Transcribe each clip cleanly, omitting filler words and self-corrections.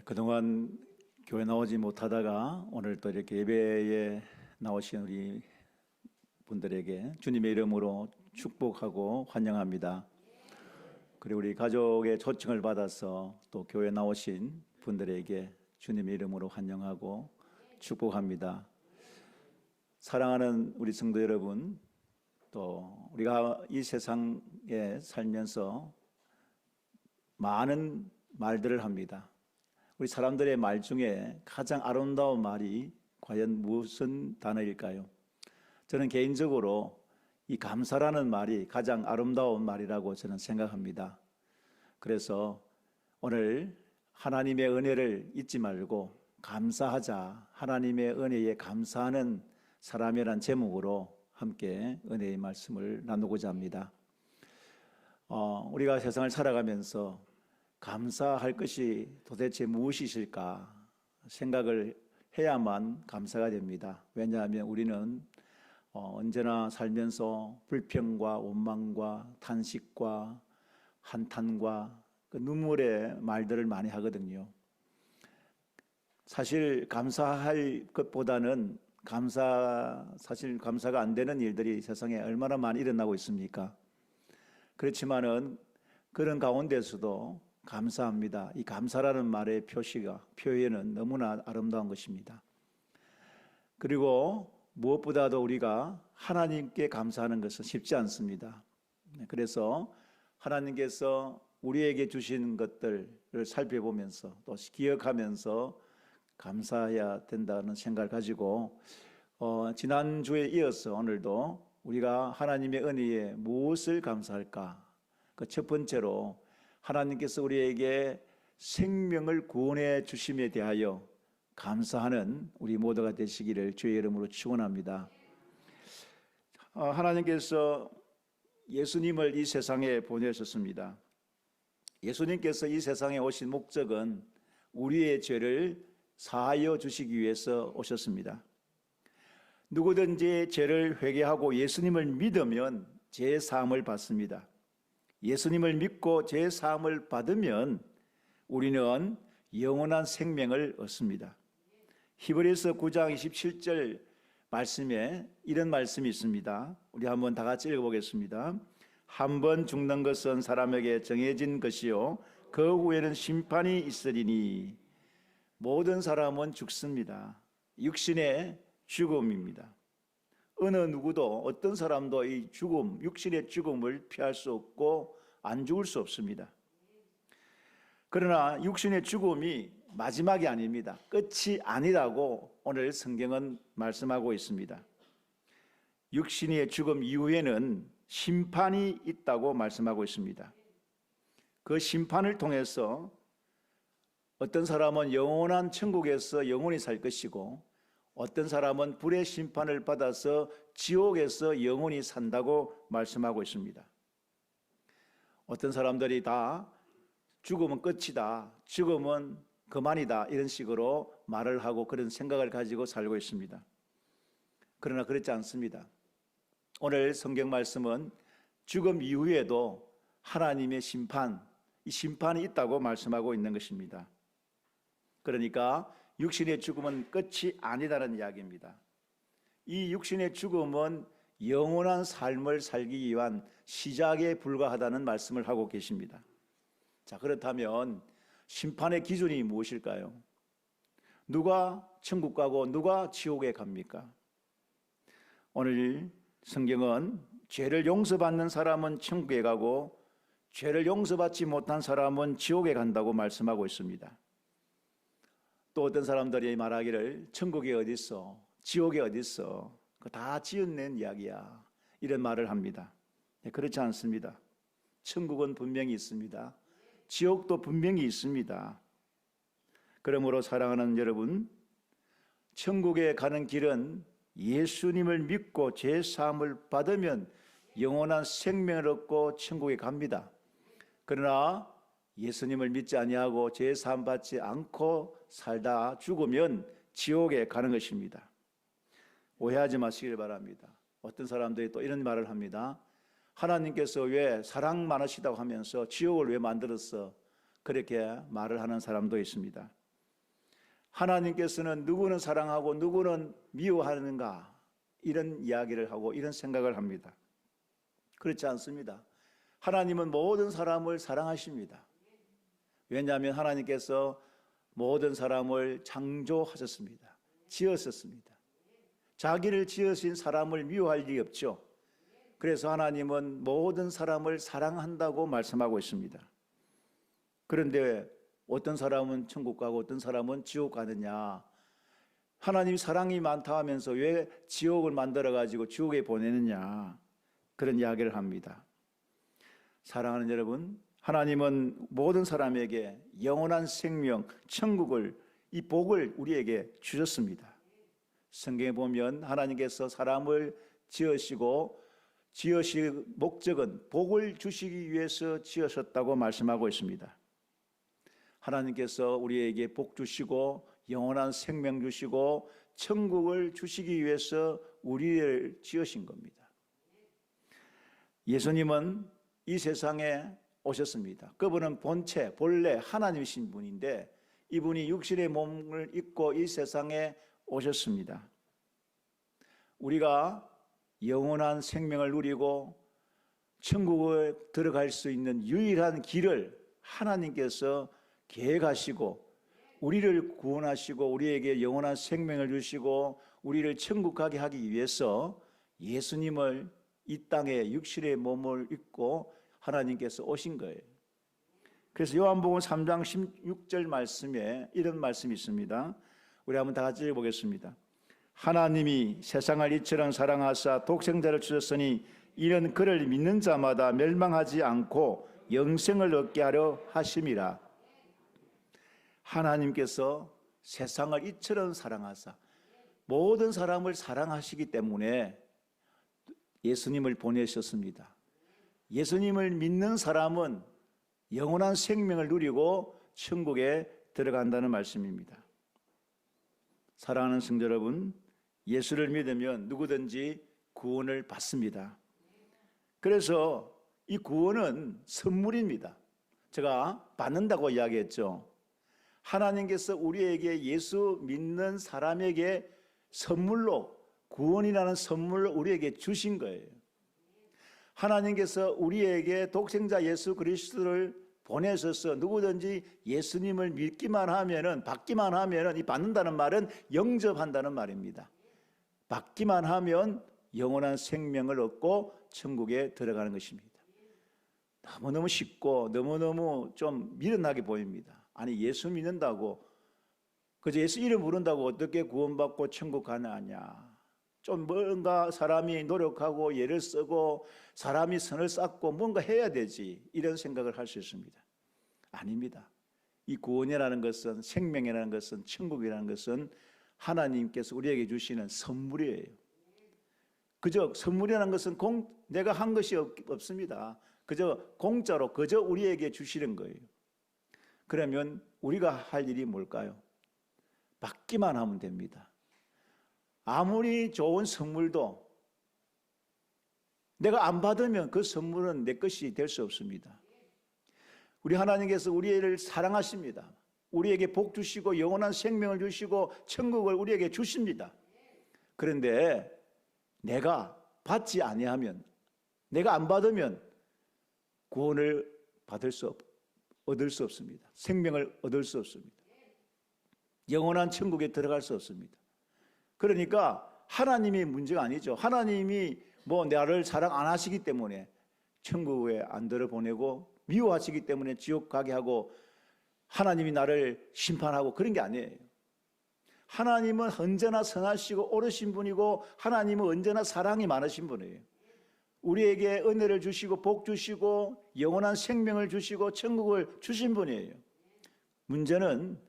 그동안 교회 나오지 못하다가 오늘 또 이렇게 예배에 나오신 우리 분들에게 주님의 이름으로 축복하고 환영합니다. 그리고 우리 가족의 초청을 받아서 또 교회 나오신 분들에게 주님의 이름으로 환영하고 축복합니다. 사랑하는 우리 성도 여러분, 또 우리가 이 세상에 살면서 많은 말들을 합니다. 우리 사람들의 말 중에 가장 아름다운 말이 과연 무슨 단어일까요? 저는 개인적으로 이 감사라는 말이 가장 아름다운 말이라고 저는 생각합니다. 그래서 오늘 하나님의 은혜를 잊지 말고 감사하자, 하나님의 은혜에 감사하는 사람이란 제목으로 함께 은혜의 말씀을 나누고자 합니다. 우리가 세상을 살아가면서 감사할 것이 도대체 무엇이실까 생각을 해야만 감사가 됩니다. 왜냐하면 우리는 언제나 살면서 불평과 원망과 탄식과 한탄과 그 눈물의 말들을 많이 하거든요. 사실 감사할 것보다는 사실 감사가 안 되는 일들이 세상에 얼마나 많이 일어나고 있습니까? 그렇지만은 그런 가운데서도 감사합니다. 이 감사라는 말의 표현은 너무나 아름다운 것입니다. 그리고 무엇보다도 우리가 하나님께 감사하는 것은 쉽지 않습니다. 그래서 하나님께서 우리에게 주신 것들을 살펴보면서 또 기억하면서 감사해야 된다는 생각을 가지고 지난주에 이어서 오늘도 우리가 하나님의 은혜에 무엇을 감사할까? 그 첫 번째로 하나님께서 우리에게 생명을 구원해 주심에 대하여 감사하는 우리 모두가 되시기를 주의 이름으로 축원합니다. 하나님께서 예수님을 이 세상에 보내셨습니다. 예수님께서 이 세상에 오신 목적은 우리의 죄를 사하여 주시기 위해서 오셨습니다. 누구든지 죄를 회개하고 예수님을 믿으면 죄 사함을 받습니다. 예수님을 믿고 죄 사함을 받으면 우리는 영원한 생명을 얻습니다. 히브리서 9장 27절 말씀에 이런 말씀이 있습니다. 우리 한번 다 같이 읽어보겠습니다. 한 번 죽는 것은 사람에게 정해진 것이요 그 후에는 심판이 있으리니 모든 사람은 죽습니다. 육신의 죽음입니다. 어느 누구도 어떤 사람도 이 죽음, 육신의 죽음을 피할 수 없고 안 죽을 수 없습니다. 그러나 육신의 죽음이 마지막이 아닙니다. 끝이 아니라고 오늘 성경은 말씀하고 있습니다. 육신의 죽음 이후에는 심판이 있다고 말씀하고 있습니다. 그 심판을 통해서 어떤 사람은 영원한 천국에서 영원히 살 것이고 어떤 사람은 불의 심판을 받아서 지옥에서 영원히 산다고 말씀하고 있습니다. 어떤 사람들이 다 죽음은 끝이다, 죽음은 그만이다 이런 식으로 말을 하고 그런 생각을 가지고 살고 있습니다. 그러나 그렇지 않습니다. 오늘 성경 말씀은 죽음 이후에도 하나님의 이 심판이 있다고 말씀하고 있는 것입니다. 그러니까 육신의 죽음은 끝이 아니다라는 이야기입니다. 이 육신의 죽음은 영원한 삶을 살기 위한 시작에 불과하다는 말씀을 하고 계십니다. 자, 그렇다면 심판의 기준이 무엇일까요? 누가 천국 가고 누가 지옥에 갑니까? 오늘 성경은 죄를 용서받는 사람은 천국에 가고 죄를 용서받지 못한 사람은 지옥에 간다고 말씀하고 있습니다. 또 어떤 사람들이 말하기를 천국이 어디 있어? 지옥이 어디 있어? 그거 다 지어낸 이야기야. 이런 말을 합니다. 그렇지 않습니다. 천국은 분명히 있습니다. 지옥도 분명히 있습니다. 그러므로 사랑하는 여러분, 천국에 가는 길은 예수님을 믿고 죄 사함을 받으면 영원한 생명을 얻고 천국에 갑니다. 그러나 예수님을 믿지 아니하고 죄 사함 받지 않고 살다 죽으면 지옥에 가는 것입니다. 오해하지 마시길 바랍니다. 어떤 사람들이 또 이런 말을 합니다. 하나님께서 왜 사랑 많으시다고 하면서 지옥을 왜 만들었어? 그렇게 말을 하는 사람도 있습니다. 하나님께서는 누구는 사랑하고 누구는 미워하는가, 이런 이야기를 하고 이런 생각을 합니다. 그렇지 않습니다. 하나님은 모든 사람을 사랑하십니다. 왜냐하면 하나님께서 모든 사람을 창조하셨습니다. 지으셨습니다. 자기를 지으신 사람을 미워할 리 없죠. 그래서 하나님은 모든 사람을 사랑한다고 말씀하고 있습니다. 그런데 어떤 사람은 천국 가고 어떤 사람은 지옥 가느냐, 하나님 사랑이 많다 하면서 왜 지옥을 만들어 가지고 지옥에 보내느냐, 그런 이야기를 합니다. 사랑하는 여러분, 하나님은 모든 사람에게 영원한 생명, 천국을, 이 복을 우리에게 주셨습니다. 성경에 보면 하나님께서 사람을 지으시고 지으실 목적은 복을 주시기 위해서 지으셨다고 말씀하고 있습니다. 하나님께서 우리에게 복 주시고 영원한 생명 주시고 천국을 주시기 위해서 우리를 지으신 겁니다. 예수님은 이 세상에 오셨습니다. 그분은 본래 하나님이신 분인데 이분이 육신의 몸을 입고 이 세상에 오셨습니다. 우리가 영원한 생명을 누리고 천국에 들어갈 수 있는 유일한 길을 하나님께서 계획하시고 우리를 구원하시고 우리에게 영원한 생명을 주시고 우리를 천국 가게 하기 위해서 예수님을 이 땅에 육신의 몸을 입고 하나님께서 오신 거예요. 그래서 요한복음 3장 16절 말씀에 이런 말씀이 있습니다. 우리 한번 다 같이 읽어보겠습니다. 하나님이 세상을 이처럼 사랑하사 독생자를 주셨으니 이는 그를 믿는 자마다 멸망하지 않고 영생을 얻게 하려 하심이라. 하나님께서 세상을 이처럼 사랑하사 모든 사람을 사랑하시기 때문에 예수님을 보내셨습니다. 예수님을 믿는 사람은 영원한 생명을 누리고 천국에 들어간다는 말씀입니다. 사랑하는 성도 여러분, 예수를 믿으면 누구든지 구원을 받습니다. 그래서 이 구원은 선물입니다. 제가 받는다고 이야기했죠. 하나님께서 우리에게 예수 믿는 사람에게 선물로 구원이라는 선물을 우리에게 주신 거예요. 하나님께서 우리에게 독생자 예수 그리스도를 보내셔서 누구든지 예수님을 믿기만 하면은, 받기만 하면은, 이 받는다는 말은 영접한다는 말입니다. 받기만 하면 영원한 생명을 얻고 천국에 들어가는 것입니다. 너무너무 쉽고 너무너무 좀 미련하게 보입니다. 아니, 예수 믿는다고, 그저 예수 이름 부른다고 어떻게 구원받고 천국 가느냐. 좀 뭔가 사람이 노력하고 예를 쓰고 사람이 선을 쌓고 뭔가 해야 되지, 이런 생각을 할 수 있습니다. 아닙니다. 이 구원이라는 것은, 생명이라는 것은, 천국이라는 것은 하나님께서 우리에게 주시는 선물이에요. 그저 선물이라는 것은 내가 한 것이 없습니다. 그저 공짜로 그저 우리에게 주시는 거예요. 그러면 우리가 할 일이 뭘까요? 받기만 하면 됩니다. 아무리 좋은 선물도 내가 안 받으면 그 선물은 내 것이 될 수 없습니다. 우리 하나님께서 우리를 사랑하십니다. 우리에게 복 주시고 영원한 생명을 주시고 천국을 우리에게 주십니다. 그런데 내가 받지 아니하면, 내가 안 받으면 구원을 얻을 수 없습니다. 생명을 얻을 수 없습니다. 영원한 천국에 들어갈 수 없습니다. 그러니까 하나님이 문제가 아니죠. 하나님이 나를 사랑 안 하시기 때문에 천국에 안 들어보내고 미워하시기 때문에 지옥 가게 하고 하나님이 나를 심판하고 그런 게 아니에요. 하나님은 언제나 선하시고 옳으신 분이고 하나님은 언제나 사랑이 많으신 분이에요. 우리에게 은혜를 주시고 복 주시고 영원한 생명을 주시고 천국을 주신 분이에요. 문제는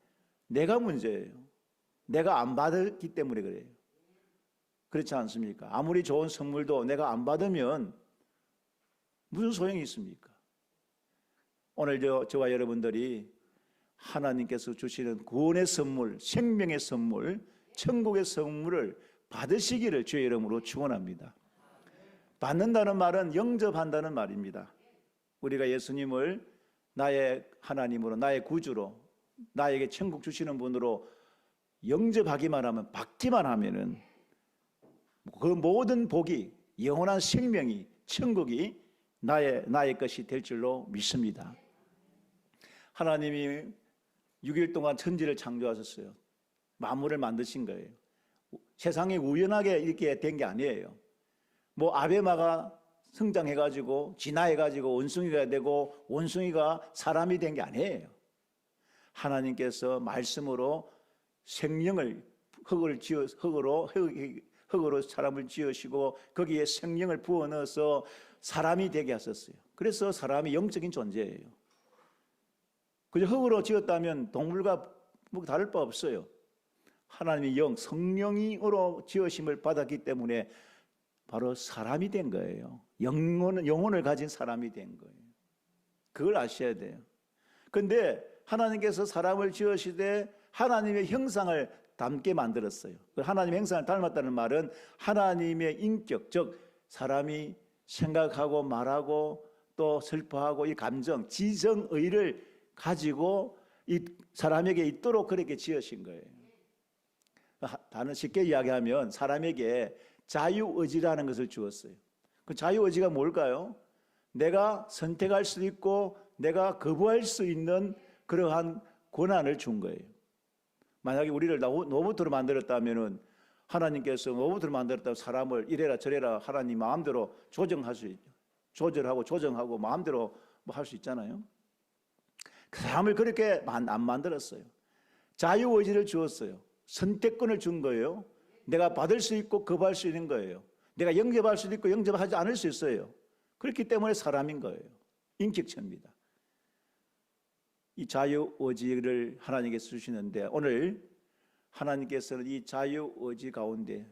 내가 문제예요. 내가 안 받았기 때문에 그래요. 그렇지 않습니까? 아무리 좋은 선물도 내가 안 받으면 무슨 소용이 있습니까? 오늘 저와 여러분들이 하나님께서 주시는 구원의 선물, 생명의 선물, 천국의 선물을 받으시기를 주의 이름으로 축원합니다. 받는다는 말은 영접한다는 말입니다. 우리가 예수님을 나의 하나님으로, 나의 구주로, 나에게 천국 주시는 분으로 영접하기만 하면, 받기만 하면은 그 모든 복이, 영원한 생명이, 천국이 나의 것이 될 줄로 믿습니다. 하나님이 6일 동안 천지를 창조하셨어요. 만물을 만드신 거예요. 세상이 우연하게 이렇게 된 게 아니에요. 뭐 아베마가 성장해가지고 진화해가지고 원숭이가 되고 원숭이가 사람이 된 게 아니에요. 하나님께서 말씀으로 생명을 흙으로 사람을 지으시고 거기에 생명을 부어 넣어서 사람이 되게 하셨어요. 그래서 사람이 영적인 존재예요. 그저 흙으로 지었다면 동물과 뭐 다를 바 없어요. 하나님의 성령으로 지으심을 받았기 때문에 바로 사람이 된 거예요. 영혼을 가진 사람이 된 거예요. 그걸 아셔야 돼요. 그런데 하나님께서 사람을 지으시되 하나님의 형상을 닮게 만들었어요. 하나님의 형상을 닮았다는 말은 하나님의 인격, 즉 사람이 생각하고 말하고 또 슬퍼하고 이 감정, 지정의를 가지고 이 사람에게 있도록 그렇게 지으신 거예요. 다른 쉽게 이야기하면 사람에게 자유의지라는 것을 주었어요. 그 자유의지가 뭘까요? 내가 선택할 수 있고 내가 거부할 수 있는 그러한 권한을 준 거예요. 만약에 우리를 로봇으로 만들었다면은 하나님께서 로봇으로 만들었다고 사람을 이래라 저래라 하나님 마음대로 조정할 수 있죠. 조정하고 마음대로 뭐 할 수 있잖아요. 그 사람을 그렇게 안 만들었어요. 자유의지를 주었어요. 선택권을 준 거예요. 내가 받을 수 있고 거부할 수 있는 거예요. 내가 영접할 수도 있고 영접하지 않을 수 있어요. 그렇기 때문에 사람인 거예요. 인격체입니다. 이 자유의지를 하나님께서 주시는데 오늘 하나님께서는 이 자유의지 가운데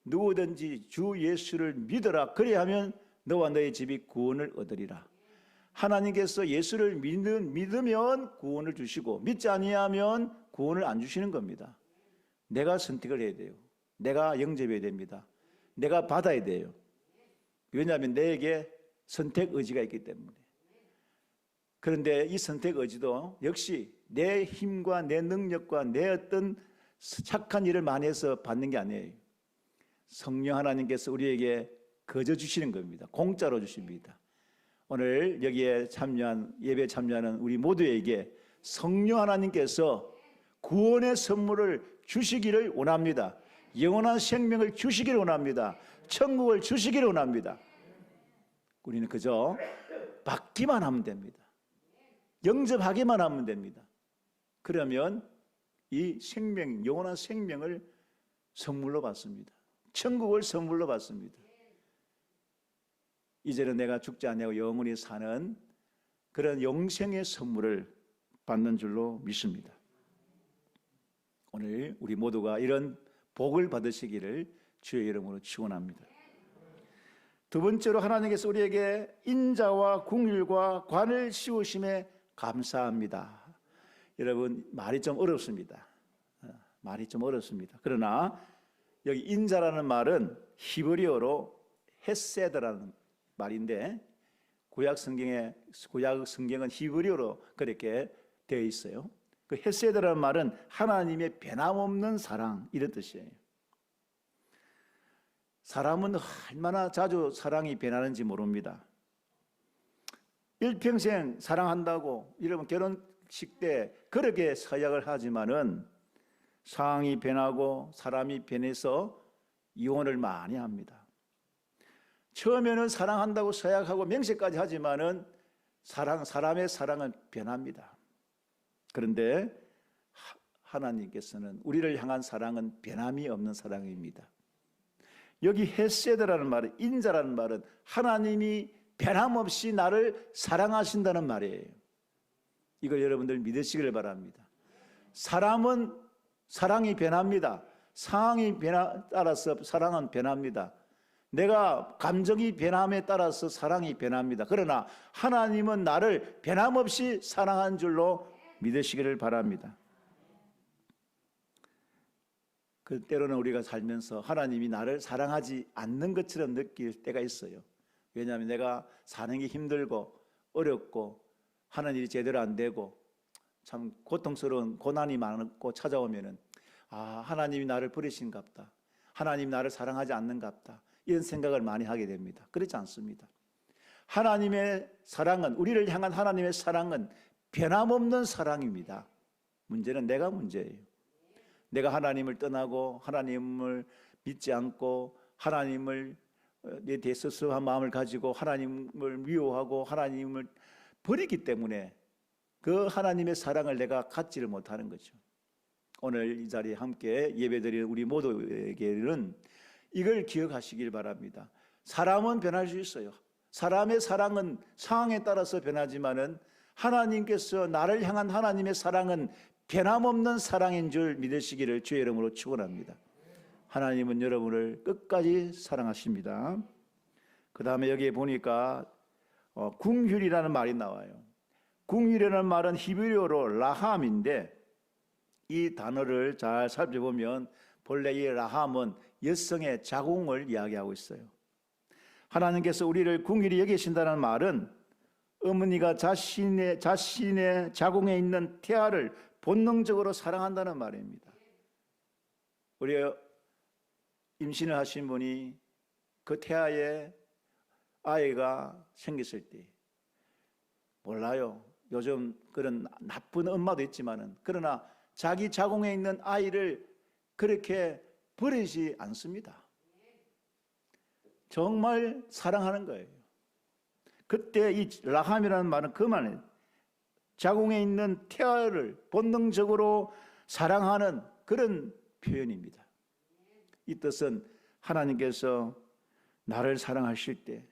누구든지 주 예수를 믿어라 그리하면 너와 너의 집이 구원을 얻으리라. 하나님께서 예수를 믿으면 구원을 주시고 믿지 아니하면 구원을 안 주시는 겁니다. 내가 선택을 해야 돼요. 내가 영접해야 됩니다. 내가 받아야 돼요. 왜냐하면 내게 선택 의지가 있기 때문에. 그런데 이 선택 의지도 역시 내 힘과 내 능력과 내 어떤 착한 일을 많이 해서 받는 게 아니에요. 성령 하나님께서 우리에게 거저 주시는 겁니다. 공짜로 주십니다. 오늘 여기에 예배 참여하는 우리 모두에게 성령 하나님께서 구원의 선물을 주시기를 원합니다. 영원한 생명을 주시기를 원합니다. 천국을 주시기를 원합니다. 우리는 그저 받기만 하면 됩니다. 영접하기만 하면 됩니다. 그러면 이 생명, 영원한 생명을 선물로 받습니다. 천국을 선물로 받습니다. 이제는 내가 죽지 아니하고 영원히 사는 그런 영생의 선물을 받는 줄로 믿습니다. 오늘 우리 모두가 이런 복을 받으시기를 주의 이름으로 축원합니다. 두 번째로 하나님께서 우리에게 인자와 긍휼과 관을 씌우심에 감사합니다. 여러분 말이 좀 어렵습니다. 그러나 여기 인자라는 말은 히브리어로 헤세드라는 말인데 구약 성경은 히브리어로 그렇게 되어 있어요. 그 헤세드라는 말은 하나님의 변함없는 사랑 이런 뜻이에요. 사람은 얼마나 자주 사랑이 변하는지 모릅니다. 일평생 사랑한다고 여러분 결혼식 때 그렇게 서약을 하지만은 상황이 변하고 사람이 변해서 이혼을 많이 합니다. 처음에는 사랑한다고 서약하고 명세까지 하지만은 사람의 사랑은 변합니다. 그런데 하나님께서는 우리를 향한 사랑은 변함이 없는 사랑입니다. 여기 헤세드라는 말은 인자라는 말은 하나님이 변함없이 나를 사랑하신다는 말이에요. 이걸 여러분들 믿으시길 바랍니다. 사람은 사랑이 변합니다. 상황이 따라서 사랑은 변합니다. 내가 감정이 변함에 따라서 사랑이 변합니다. 그러나 하나님은 나를 변함없이 사랑한 줄로 믿으시기를 바랍니다. 그 때로는 우리가 살면서 하나님이 나를 사랑하지 않는 것처럼 느낄 때가 있어요. 왜냐하면 내가 사는 게 힘들고 어렵고 하는 일이 제대로 안 되고 참 고통스러운 고난이 많고 찾아오면은 하나님이 나를 버리신갑다, 하나님이 나를 사랑하지 않는갑다, 이런 생각을 많이 하게 됩니다. 그렇지 않습니다. 하나님의 사랑은, 우리를 향한 하나님의 사랑은 변함없는 사랑입니다. 문제는 내가 문제예요. 내가 하나님을 떠나고 하나님을 믿지 않고 하나님을 내 대해 섭섭한 마음을 가지고 하나님을 미워하고 하나님을 버리기 때문에 그 하나님의 사랑을 내가 갖지를 못하는 거죠. 오늘 이 자리에 함께 예배드리는 우리 모두에게는 이걸 기억하시길 바랍니다. 사람은 변할 수 있어요. 사람의 사랑은 상황에 따라서 변하지만은 하나님께서 나를 향한 하나님의 사랑은 변함없는 사랑인 줄 믿으시기를 주의 이름으로 축원합니다. 하나님은 여러분을 끝까지 사랑하십니다. 그 다음에 여기에 보니까 궁휼이라는 말이 나와요. 궁휼이라는 말은 히브리어로 라함인데, 이 단어를 잘 살펴보면 본래 이 라함은 여성의 자궁을 이야기하고 있어요. 하나님께서 우리를 궁휼히 여기신다는 말은 어머니가 자신의 자궁에 있는 태아를 본능적으로 사랑한다는 말입니다. 우리 임신을 하신 분이 그 태아에 아이가 생겼을 때, 몰라요, 요즘 그런 나쁜 엄마도 있지만은, 그러나 자기 자궁에 있는 아이를 그렇게 버리지 않습니다. 정말 사랑하는 거예요. 그때 이 라함이라는 말은 그 말이에요. 자궁에 있는 태아를 본능적으로 사랑하는 그런 표현입니다. 이 뜻은 하나님께서 나를 사랑하실 때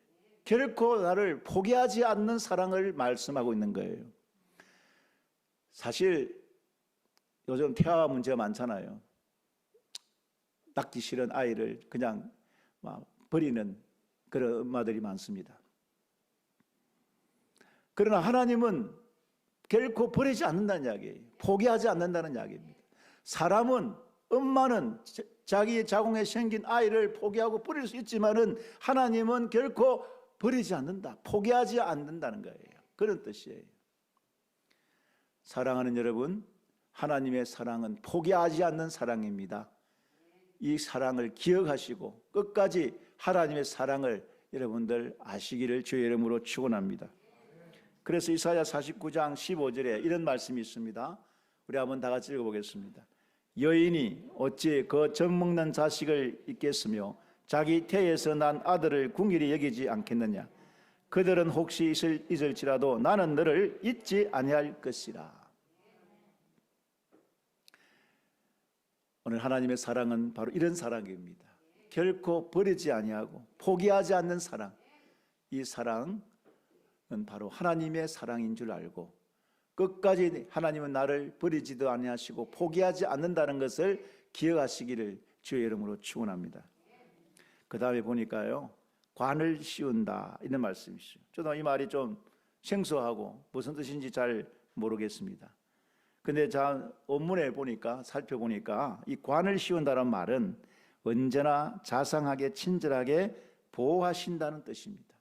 결코 나를 포기하지 않는 사랑을 말씀하고 있는 거예요. 사실 요즘 태아 문제가 많잖아요. 낳기 싫은 아이를 그냥 버리는 그런 엄마들이 많습니다. 그러나 하나님은 결코 버리지 않는다는 이야기예요. 포기하지 않는다는 이야기입니다. 사람은, 엄마는 자기의 자궁에 생긴 아이를 포기하고 버릴 수 있지만은 하나님은 결코 버리지 않는다, 포기하지 않는다는 거예요. 그런 뜻이에요. 사랑하는 여러분, 하나님의 사랑은 포기하지 않는 사랑입니다. 이 사랑을 기억하시고 끝까지 하나님의 사랑을 여러분들 아시기를 주의 이름으로 축원합니다. 그래서 이사야 49장 15절에 이런 말씀이 있습니다. 우리 한번 다 같이 읽어보겠습니다. 여인이 어찌 그 젖먹는 자식을 잊겠으며 자기 태에서 난 아들을 궁휼히 여기지 않겠느냐. 그들은 혹시 잊을지라도 나는 너를 잊지 아니할 것이라. 오늘 하나님의 사랑은 바로 이런 사랑입니다. 결코 버리지 아니하고 포기하지 않는 사랑. 이 사랑은 바로 하나님의 사랑인 줄 알고 끝까지 하나님은 나를 버리지도 아니하시고 포기하지 않는다는 것을 기억하시기를 주의 이름으로 축원합니다. 그 다음에 보니까요, 관을 씌운다 이런 말씀이시죠. 저도 이 말이 좀 생소하고 무슨 뜻인지 잘 모르겠습니다. 근데 원문에 보니까, 살펴보니까 이 관을 씌운다는 말은 언제나 자상하게 친절하게 보호하신다는 뜻입니다.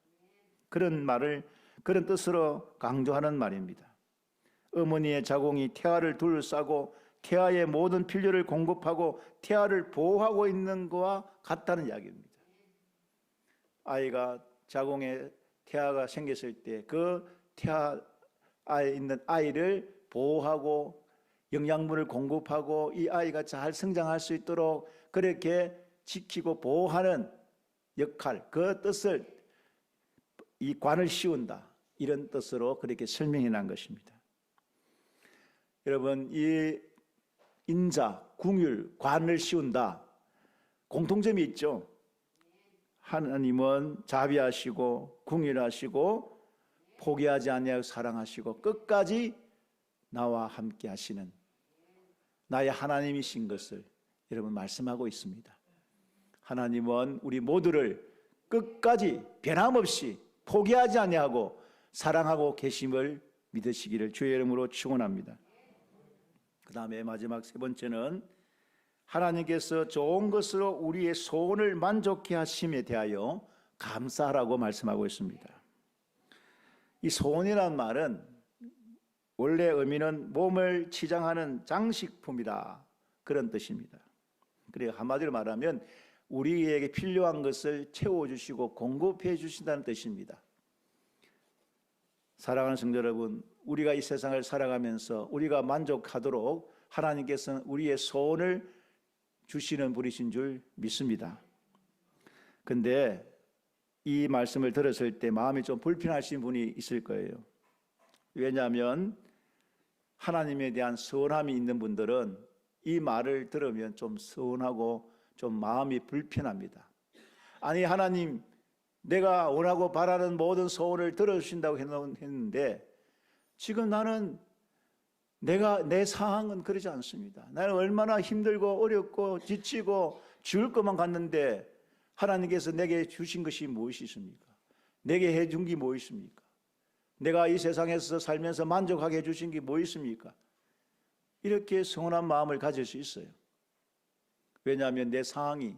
그런 뜻으로 강조하는 말입니다. 어머니의 자궁이 태아를 둘러싸고 태아의 모든 필요를 공급하고 태아를 보호하고 있는 것과 같다는 이야기입니다. 아이가 자궁에 태아가 생겼을 때 그 태아에 있는 아이를 보호하고 영양분을 공급하고 이 아이가 잘 성장할 수 있도록 그렇게 지키고 보호하는 역할, 그 뜻을 이 관을 씌운다, 이런 뜻으로 그렇게 설명해 난 것입니다. 여러분, 이 인자, 궁율, 관을 씌운다, 공통점이 있죠. 하나님은 자비하시고 궁율하시고 포기하지 아니하고 사랑하시고 끝까지 나와 함께 하시는 나의 하나님이신 것을 여러분 말씀하고 있습니다. 하나님은 우리 모두를 끝까지 변함없이 포기하지 아니하고 사랑하고 계심을 믿으시기를 주의 이름으로 축원합니다. 그 다음에 마지막 세 번째는 하나님께서 좋은 것으로 우리의 소원을 만족케 하심에 대하여 감사하라고 말씀하고 있습니다. 이 소원이라는 말은 원래 의미는 몸을 치장하는 장식품이다, 그런 뜻입니다. 그리고 한마디로 말하면 우리에게 필요한 것을 채워주시고 공급해 주신다는 뜻입니다. 사랑하는 성도 여러분, 우리가 이 세상을 살아가면서 우리가 만족하도록 하나님께서는 우리의 소원을 주시는 분이신 줄 믿습니다. 근데 이 말씀을 들었을 때 마음이 좀 불편하신 분이 있을 거예요. 왜냐하면 하나님에 대한 서운함이 있는 분들은 이 말을 들으면 좀 서운하고 좀 마음이 불편합니다. 아니, 하나님, 내가 원하고 바라는 모든 소원을 들어주신다고 했는데 지금 나는 내 상황은 그러지 않습니다. 나는 얼마나 힘들고 어렵고 지치고 죽을 것만 같는데 하나님께서 내게 주신 것이 무엇이 있습니까? 내게 해준 게 무엇이 있습니까? 내가 이 세상에서 살면서 만족하게 해주신 게 무엇이 있습니까? 이렇게 서운한 마음을 가질 수 있어요. 왜냐하면 내 상황이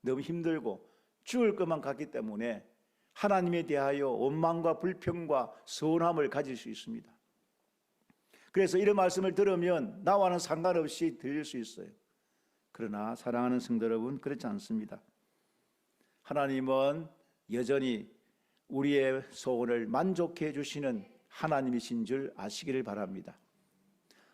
너무 힘들고 죽을 것만 같기 때문에 하나님에 대하여 원망과 불평과 서운함을 가질 수 있습니다. 그래서 이런 말씀을 들으면 나와는 상관없이 들릴 수 있어요. 그러나 사랑하는 성도 여러분, 그렇지 않습니다. 하나님은 여전히 우리의 소원을 만족해 주시는 하나님이신 줄 아시기를 바랍니다.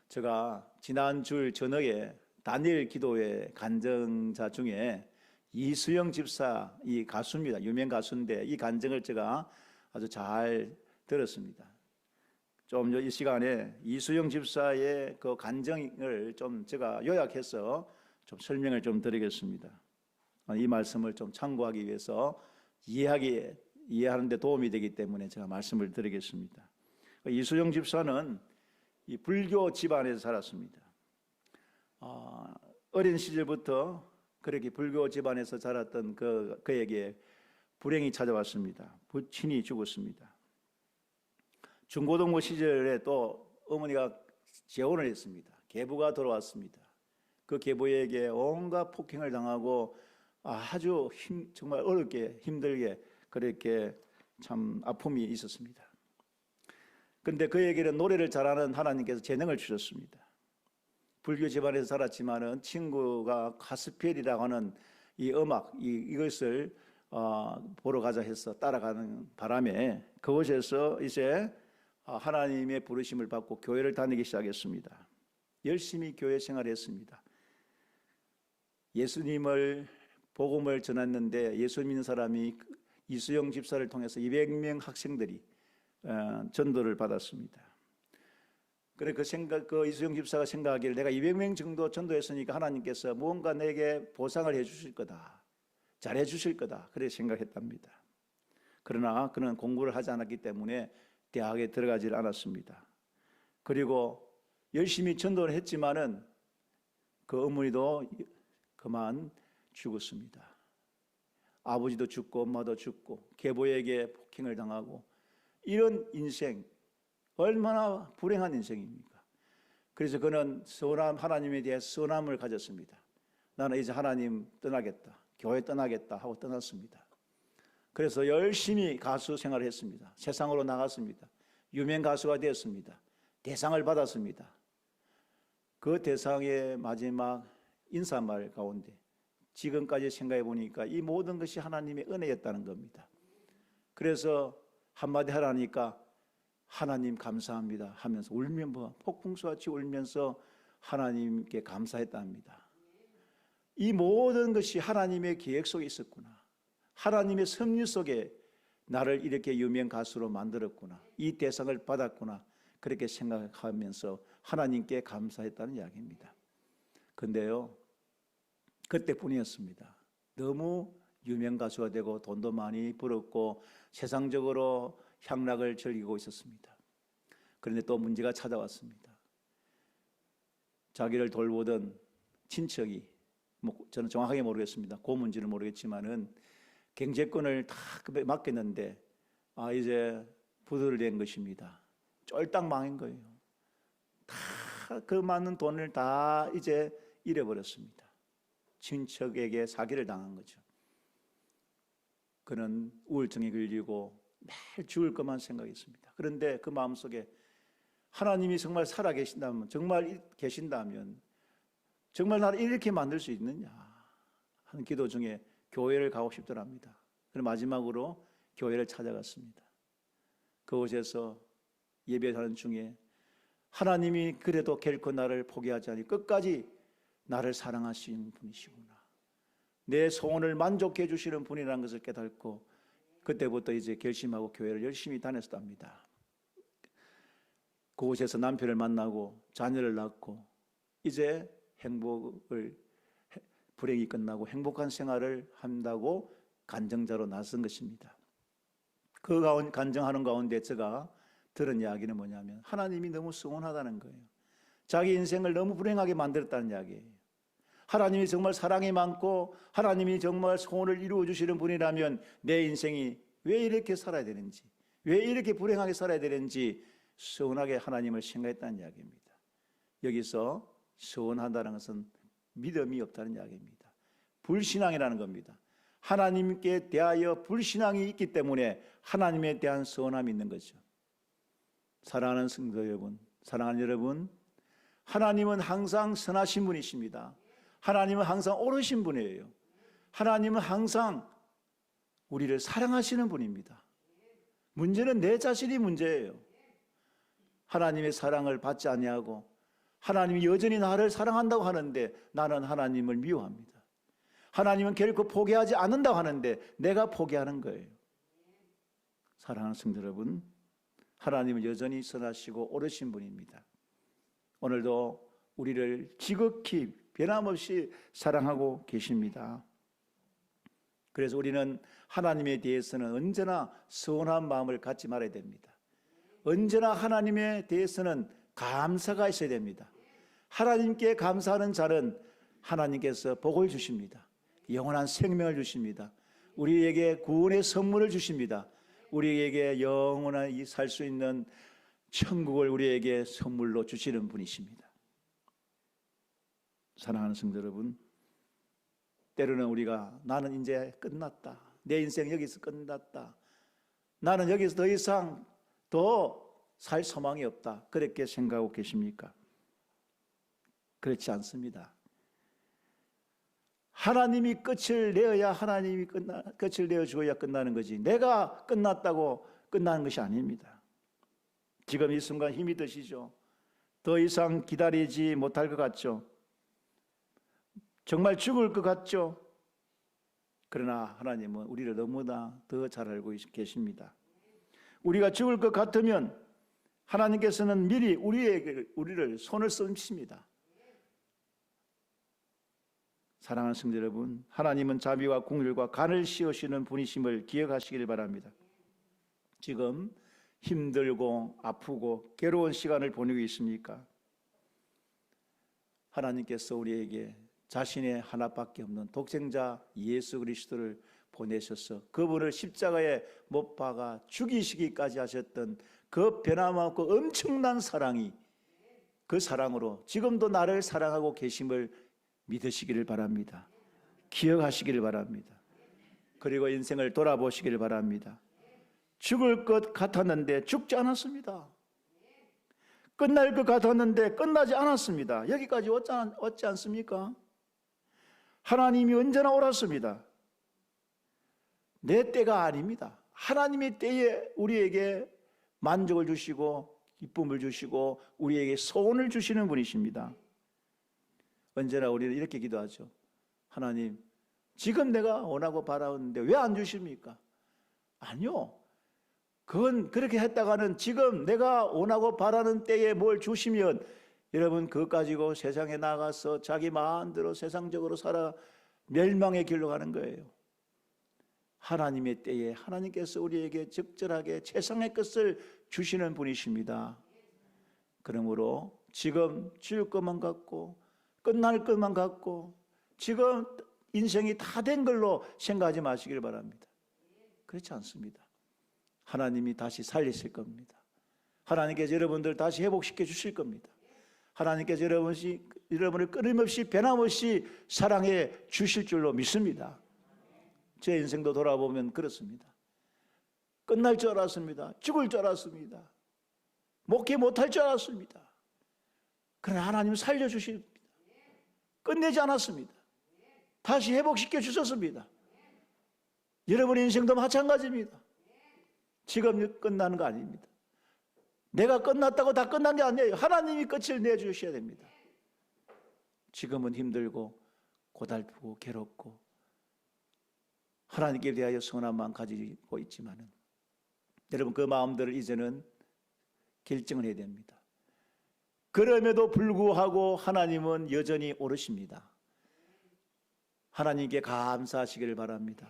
제가 지난주 저녁에 다니엘 기도회 간증자 중에 이수영 집사, 이 가수입니다. 유명 가수인데 이 간증을 제가 아주 잘 들었습니다. 좀 이 시간에 이수영 집사의 그 간증을 좀 제가 요약해서 좀 설명을 좀 드리겠습니다. 이 말씀을 좀 참고하기 위해서 이해하는 데 도움이 되기 때문에 제가 말씀을 드리겠습니다. 이수영 집사는 이 불교 집안에서 살았습니다. 어린 시절부터 그렇게 불교 집안에서 자랐던 그에게 불행이 찾아왔습니다. 부친이 죽었습니다. 중고등부 시절에 또 어머니가 재혼을 했습니다. 계부가 돌아왔습니다. 그 계부에게 온갖 폭행을 당하고 아주 정말 어렵게 힘들게 그렇게 참 아픔이 있었습니다. 그런데 그에게는 노래를 잘하는 하나님께서 재능을 주셨습니다. 불교 집안에서 살았지만은 친구가 가스펠이라고 하는 이 음악 이것을 보러 가자 해서 따라가는 바람에 그곳에서 이제 하나님의 부르심을 받고 교회를 다니기 시작했습니다. 열심히 교회 생활했습니다. 예수님을 복음을 전했는데 예수 믿는 사람이 이수영 집사를 통해서 200명 학생들이 전도를 받았습니다. 그래 그 이수영 집사가 생각하기를 내가 200명 정도 전도했으니까 하나님께서 무언가 내게 보상을 해주실 거다, 잘해 주실 거다, 그렇게 생각했답니다. 그러나 그는 공부를 하지 않았기 때문에 대학에 들어가질 않았습니다. 그리고 열심히 전도를 했지만은 그 어머니도 그만 죽었습니다. 아버지도 죽고 엄마도 죽고 계보에게 폭행을 당하고 이런 인생 얼마나 불행한 인생입니까? 그래서 그는 하나님에 대해 서운함을 가졌습니다. 나는 이제 하나님 떠나겠다, 교회 떠나겠다 하고 떠났습니다. 그래서 열심히 가수 생활을 했습니다. 세상으로 나갔습니다. 유명 가수가 되었습니다. 대상을 받았습니다. 그 대상의 마지막 인사말 가운데 지금까지 생각해 보니까 이 모든 것이 하나님의 은혜였다는 겁니다. 그래서 한마디 하라니까 하나님 감사합니다 하면서 폭풍수같이 울면서 하나님께 감사했답니다. 이 모든 것이 하나님의 계획 속에 있었구나, 하나님의 섭리 속에 나를 이렇게 유명 가수로 만들었구나, 이 대상을 받았구나, 그렇게 생각하면서 하나님께 감사했다는 이야기입니다. 근데요, 그때뿐이었습니다. 너무 유명 가수가 되고 돈도 많이 벌었고 세상적으로 향락을 즐기고 있었습니다. 그런데 또 문제가 찾아왔습니다. 자기를 돌보던 친척이, 저는 정확하게 모르겠습니다. 고문지는 모르겠지만은 경제권을 다 맡겼는데 이제 부도를 낸 것입니다. 쫄딱 망한 거예요. 다 그 많은 돈을 다 이제 잃어버렸습니다. 친척에게 사기를 당한 거죠. 그는 우울증에 걸리고 매일 죽을 것만 생각했습니다. 그런데 그 마음속에 하나님이 정말 살아 계신다면, 정말 계신다면 정말 나를 이렇게 만들 수 있느냐 하는 기도 중에 교회를 가고 싶더랍니다. 그리고 마지막으로 교회를 찾아갔습니다. 그곳에서 예배하는 중에 하나님이 그래도 결코 나를 포기하지 않으니 끝까지 나를 사랑하시는 분이시구나, 내 소원을 만족해 주시는 분이라는 것을 깨닫고 그때부터 이제 결심하고 교회를 열심히 다녔답니다. 그곳에서 남편을 만나고 자녀를 낳고 이제 불행이 끝나고 행복한 생활을 한다고 간증자로 나선 것입니다. 그 간증하는 가운데 제가 들은 이야기는 뭐냐면 하나님이 너무 서운하다는 거예요. 자기 인생을 너무 불행하게 만들었다는 이야기예요. 하나님이 정말 사랑이 많고 하나님이 정말 소원을 이루어 주시는 분이라면 내 인생이 왜 이렇게 살아야 되는지, 왜 이렇게 불행하게 살아야 되는지 서운하게 하나님을 생각했다는 이야기입니다. 여기서 서운하다는 것은 믿음이 없다는 이야기입니다. 불신앙이라는 겁니다. 하나님께 대하여 불신앙이 있기 때문에 하나님에 대한 서운함이 있는 거죠. 사랑하는 성도 여러분, 사랑하는 여러분, 하나님은 항상 선하신 분이십니다. 하나님은 항상 옳으신 분이에요. 하나님은 항상 우리를 사랑하시는 분입니다. 문제는 내 자신이 문제예요. 하나님의 사랑을 받지 아니하고 하나님이 여전히 나를 사랑한다고 하는데 나는 하나님을 미워합니다. 하나님은 결코 포기하지 않는다고 하는데 내가 포기하는 거예요. 사랑하는 성도 여러분, 하나님은 여전히 선하시고 옳으신 분입니다. 오늘도 우리를 지극히 변함없이 사랑하고 계십니다. 그래서 우리는 하나님에 대해서는 언제나 서운한 마음을 갖지 말아야 됩니다. 언제나 하나님에 대해서는 감사가 있어야 됩니다. 하나님께 감사하는 자는 하나님께서 복을 주십니다. 영원한 생명을 주십니다. 우리에게 구원의 선물을 주십니다. 우리에게 영원히 살 수 있는 천국을 우리에게 선물로 주시는 분이십니다. 사랑하는 성도 여러분, 때로는 우리가 나는 이제 끝났다, 내 인생 여기서 끝났다, 나는 여기서 더 이상 더 살 소망이 없다, 그렇게 생각하고 계십니까? 그렇지 않습니다. 하나님이 끝을 내어야 끝을 내어주어야 끝나는 거지, 내가 끝났다고 끝나는 것이 아닙니다. 지금 이 순간 힘이 드시죠? 더 이상 기다리지 못할 것 같죠? 정말 죽을 것 같죠? 그러나 하나님은 우리를 너무나 더 잘 알고 계십니다. 우리가 죽을 것 같으면 하나님께서는 미리 우리를 손을 쓰십니다. 사랑하는 성도 여러분, 하나님은 자비와 긍휼과 간을 씌우시는 분이심을 기억하시길 바랍니다. 지금 힘들고 아프고 괴로운 시간을 보내고 있습니까? 하나님께서 우리에게 자신의 하나밖에 없는 독생자 예수 그리스도를 보내셔서 그분을 십자가에 못 박아 죽이시기까지 하셨던 그 변함없고 엄청난 사랑이, 그 사랑으로 지금도 나를 사랑하고 계심을 믿으시기를 바랍니다. 기억하시기를 바랍니다. 그리고 인생을 돌아보시기를 바랍니다. 죽을 것 같았는데 죽지 않았습니다. 끝날 것 같았는데 끝나지 않았습니다. 여기까지 왔지 않습니까? 하나님이 언제나 옳았습니다. 내 때가 아닙니다. 하나님의 때에 우리에게 만족을 주시고 기쁨을 주시고 우리에게 소원을 주시는 분이십니다. 언제나 우리는 이렇게 기도하죠. 하나님, 지금 내가 원하고 바라는데 왜 안 주십니까? 아니요. 그건 그렇게 했다가는 지금 내가 원하고 바라는 때에 뭘 주시면 여러분 그것 가지고 세상에 나가서 자기 마음대로 세상적으로 살아 멸망의 길로 가는 거예요. 하나님의 때에 하나님께서 우리에게 적절하게 최상의 것을 주시는 분이십니다. 그러므로 지금 줄 것만 갖고 끝날 것만 갖고 지금 인생이 다 된 걸로 생각하지 마시길 바랍니다. 그렇지 않습니다. 하나님이 다시 살리실 겁니다. 하나님께서 여러분들 다시 회복시켜 주실 겁니다. 하나님께서 여러분을 끊임없이 변함없이 사랑해 주실 줄로 믿습니다. 제 인생도 돌아보면 그렇습니다. 끝날 줄 알았습니다. 죽을 줄 알았습니다. 목회 못할 줄 알았습니다. 그러나 하나님 살려주십니다. 끝내지 않았습니다. 다시 회복시켜 주셨습니다. 여러분의 인생도 마찬가지입니다. 지금 끝나는 거 아닙니다. 내가 끝났다고 다 끝난 게 아니에요. 하나님이 끝을 내주셔야 됩니다. 지금은 힘들고 고달프고 괴롭고 하나님께 대하여 선한 마음 가지고 있지만은 여러분 그 마음들을 이제는 결정을 해야 됩니다. 그럼에도 불구하고 하나님은 여전히 오르십니다. 하나님께 감사하시기를 바랍니다.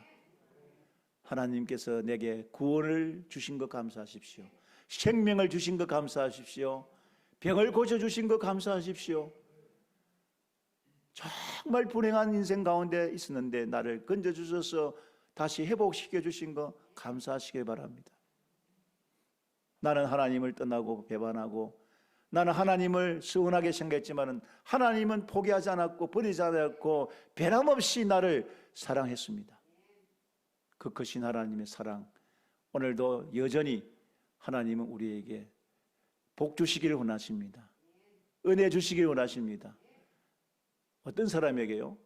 하나님께서 내게 구원을 주신 것 감사하십시오. 생명을 주신 것 감사하십시오. 병을 고쳐주신 것 감사하십시오. 정말 불행한 인생 가운데 있었는데 나를 건져주셔서 다시 회복시켜 주신 것 감사하시길 바랍니다. 나는 하나님을 떠나고 배반하고 나는 하나님을 서운하게 생각했지만 하나님은 포기하지 않았고 버리지 않았고 변함없이 나를 사랑했습니다. 그 크신 하나님의 사랑, 오늘도 여전히 하나님은 우리에게 복 주시기를 원하십니다. 은혜 주시기를 원하십니다. 어떤 사람에게요?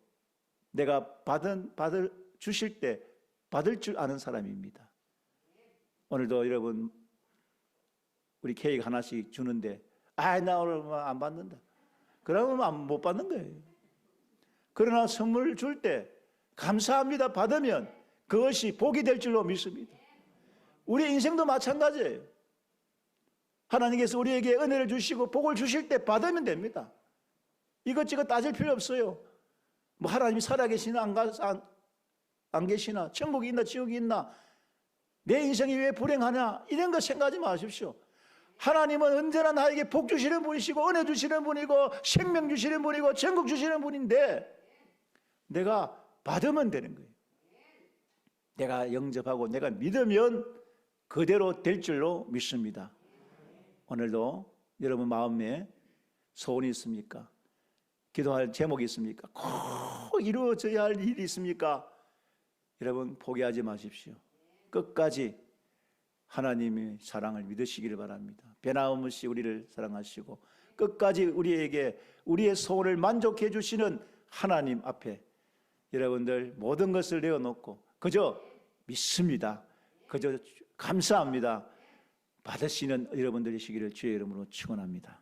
내가 주실 때 받을 줄 아는 사람입니다. 오늘도 여러분 우리 케이크 하나씩 주는데 나 오늘 안 받는다. 그러면 못 받는 거예요. 그러나 선물을 줄 때 감사합니다 받으면 그것이 복이 될 줄로 믿습니다. 우리 인생도 마찬가지예요. 하나님께서 우리에게 은혜를 주시고 복을 주실 때 받으면 됩니다. 이것저것 따질 필요 없어요. 뭐 하나님이 살아계시나 안 계시나, 천국이 있나 지옥이 있나, 내 인생이 왜 불행하냐 이런 거 생각하지 마십시오. 하나님은 언제나 나에게 복 주시는 분이시고 은혜 주시는 분이고 생명 주시는 분이고 천국 주시는 분인데 내가 받으면 되는 거예요. 내가 영접하고 내가 믿으면 그대로 될 줄로 믿습니다. 오늘도 여러분 마음에 소원이 있습니까? 기도할 제목이 있습니까? 꼭 이루어져야 할 일이 있습니까? 여러분 포기하지 마십시오. 끝까지 하나님의 사랑을 믿으시기를 바랍니다. 변함없이 우리를 사랑하시고 끝까지 우리에게 우리의 소원을 만족해 주시는 하나님 앞에 여러분들 모든 것을 내어놓고 그저 믿습니다. 그저 감사합니다. 받으시는 여러분들이시기를 주의 이름으로 축원합니다.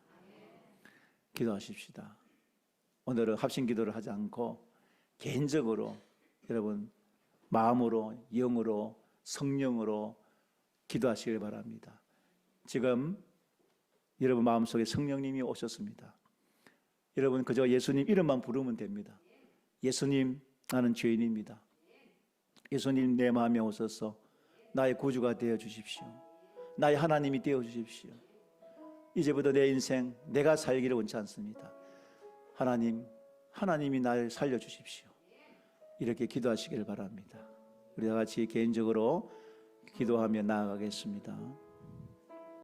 기도하십시다. 오늘은 합심 기도를 하지 않고 개인적으로 여러분 마음으로 영으로 성령으로 기도하시길 바랍니다. 지금 여러분 마음속에 성령님이 오셨습니다. 여러분 그저 예수님 이름만 부르면 됩니다. 예수님 나는 죄인입니다. 예수님 내 마음에 오셔서 나의 구주가 되어 주십시오. 나의 하나님이 되어 주십시오. 이제부터 내 인생 내가 살기를 원치 않습니다. 하나님이 나를 살려주십시오. 이렇게 기도하시길 바랍니다. 우리 다 같이 개인적으로 기도하며 나아가겠습니다.